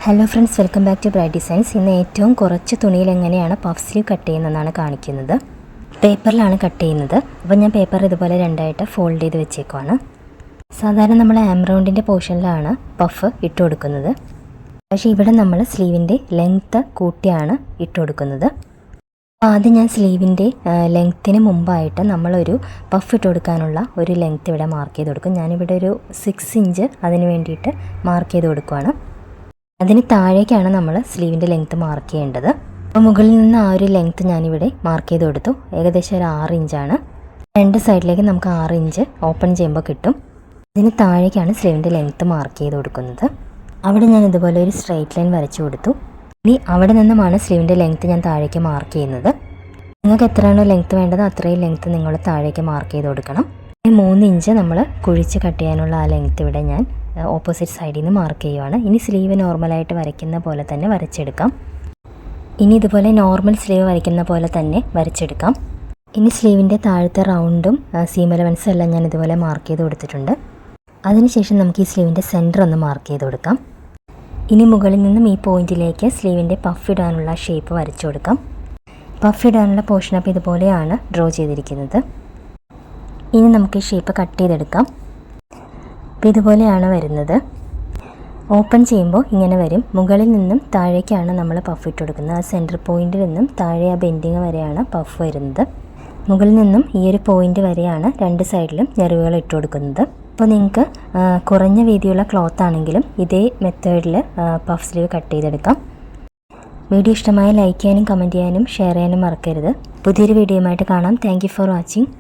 Hello friends, welcome back to bright designs. ഇന്ന് ഏറ്റവും കുറച്ച് തുണിയിൽ എങ്ങനെയാണ് പഫ് സ്ലീവ് കട്ട് ചെയ്യുന്നതെന്നാണ് കാണിക്കുന്നത്. പേപ്പറിലാണ് കട്ട് ചെയ്യുന്നത്. അപ്പോൾ ഞാൻ പേപ്പർ ഇതുപോലെ രണ്ടായിട്ട് ഫോൾഡ് ചെയ്ത് വെച്ചേക്കുവാണ്. സാധാരണ നമ്മൾ ആംറൗണ്ടിൻ്റെ പോർഷനിലാണ് പഫ് ഇട്ട് കൊടുക്കുന്നത്. പക്ഷേ ഇവിടെ നമ്മൾ സ്ലീവിൻ്റെ ലെങ്ത്ത് കൂട്ടിയാണ് ഇട്ട് കൊടുക്കുന്നത്. ആദ്യം ഞാൻ സ്ലീവിൻ്റെ ലെങ്ത്തിന് മുമ്പായിട്ട് നമ്മളൊരു പഫ് ഇട്ട് കൊടുക്കാനുള്ള ഒരു ലെങ്ത്ത് ഇവിടെ മാർക്ക് ചെയ്ത് കൊടുക്കും. ഞാനിവിടെ ഒരു 6 ഇഞ്ച് അതിന് വേണ്ടിയിട്ട് മാർക്ക് ചെയ്ത് കൊടുക്കുകയാണ്. അതിന് താഴേക്കാണ് നമ്മൾ സ്ലീവിൻ്റെ ലെങ്ത്ത് മാർക്ക് ചെയ്യേണ്ടത്. അപ്പോൾ മുകളിൽ നിന്ന് ആ ഒരു ലെങ്ത്ത് ഞാനിവിടെ മാർക്ക് ചെയ്ത് കൊടുത്തു. ഏകദേശം ഒരു 6 ഇഞ്ചാണ്. രണ്ട് സൈഡിലേക്ക് നമുക്ക് 6 ഇഞ്ച് ഓപ്പൺ ചെയ്യുമ്പോൾ കിട്ടും. ഇതിന് താഴേക്കാണ് സ്ലീവിൻ്റെ ലെങ്ത്ത് മാർക്ക് ചെയ്ത് കൊടുക്കുന്നത്. അവിടെ ഞാൻ ഇതുപോലെ ഒരു സ്ട്രെയിറ്റ് ലൈൻ വരച്ചു കൊടുത്തു. ഇനി അവിടെ നിന്നുമാണ് സ്ലീവിൻ്റെ ലെങ്ത്ത് ഞാൻ താഴേക്ക് മാർക്ക് ചെയ്യുന്നത്. നിങ്ങൾക്ക് എത്രയാണോ ലെങ്ത്ത് വേണ്ടത് അത്രയും ലെങ്ത്ത് നിങ്ങൾ താഴേക്ക് മാർക്ക് ചെയ്ത് കൊടുക്കണം. 3 ഇഞ്ച് നമ്മൾ കുഴിച്ച് കട്ട് ചെയ്യാനുള്ള ആ ലെങ്ത്ത് ഇവിടെ ഞാൻ ഓപ്പോസിറ്റ് സൈഡിൽ നിന്ന് മാർക്ക് ചെയ്യുവാണ്. ഇനി സ്ലീവ് നോർമലായിട്ട് വരയ്ക്കുന്ന പോലെ തന്നെ വരച്ചെടുക്കാം. ഇനി ഇതുപോലെ നോർമൽ സ്ലീവ് വരയ്ക്കുന്ന പോലെ തന്നെ വരച്ചെടുക്കാം. ഇനി സ്ലീവിൻ്റെ താഴത്തെ റൗണ്ടും സീം എലവൻസും എല്ലാം ഞാൻ ഇതുപോലെ മാർക്ക് ചെയ്ത് കൊടുത്തിട്ടുണ്ട്. അതിനുശേഷം നമുക്ക് ഈ സ്ലീവിൻ്റെ സെൻറ്റർ ഒന്ന് മാർക്ക് ചെയ്ത് കൊടുക്കാം. ഇനി മുകളിൽ നിന്നും ഈ പോയിൻറ്റിലേക്ക് സ്ലീവിൻ്റെ പഫ് ഇടാനുള്ള ഷേപ്പ് വരച്ചു കൊടുക്കാം. പഫ് ഇടാനുള്ള പോർഷൻ അപ്പോൾ ഇതുപോലെയാണ് ഡ്രോ ചെയ്തിരിക്കുന്നത്. ഇനി നമുക്ക് ഈ ഷേപ്പ് കട്ട് ചെയ്തെടുക്കാം. അപ്പോൾ ഇതുപോലെയാണ് വരുന്നത്. ഓപ്പൺ ചെയ്യുമ്പോൾ ഇങ്ങനെ വരും. മുകളിൽ നിന്നും താഴേക്കാണ് നമ്മൾ പഫ് ഇട്ട് കൊടുക്കുന്നത്. ആ സെൻറ്റർ പോയിൻറ്റിൽ നിന്നും താഴെ ആ ബെൻഡിങ് വരെയാണ് പഫ് വരുന്നത്. മുകളിൽ നിന്നും ഈ ഒരു പോയിൻ്റ് വരെയാണ് രണ്ട് സൈഡിലും ഞെറിവുകൾ ഇട്ട് കൊടുക്കുന്നത്. അപ്പോൾ നിങ്ങൾക്ക് കുറഞ്ഞ വീതിയുള്ള ക്ലോത്ത് ആണെങ്കിലും ഇതേ മെത്തേഡിൽ പഫ് സ്ലീവ് കട്ട് ചെയ്തെടുക്കാം. വീഡിയോ ഇഷ്ടമായ ലൈക്ക് ചെയ്യാനും കമൻറ്റ് ചെയ്യാനും ഷെയർ ചെയ്യാനും മറക്കരുത്. പുതിയൊരു വീഡിയോയുമായിട്ട് കാണാം. Thank you for watching.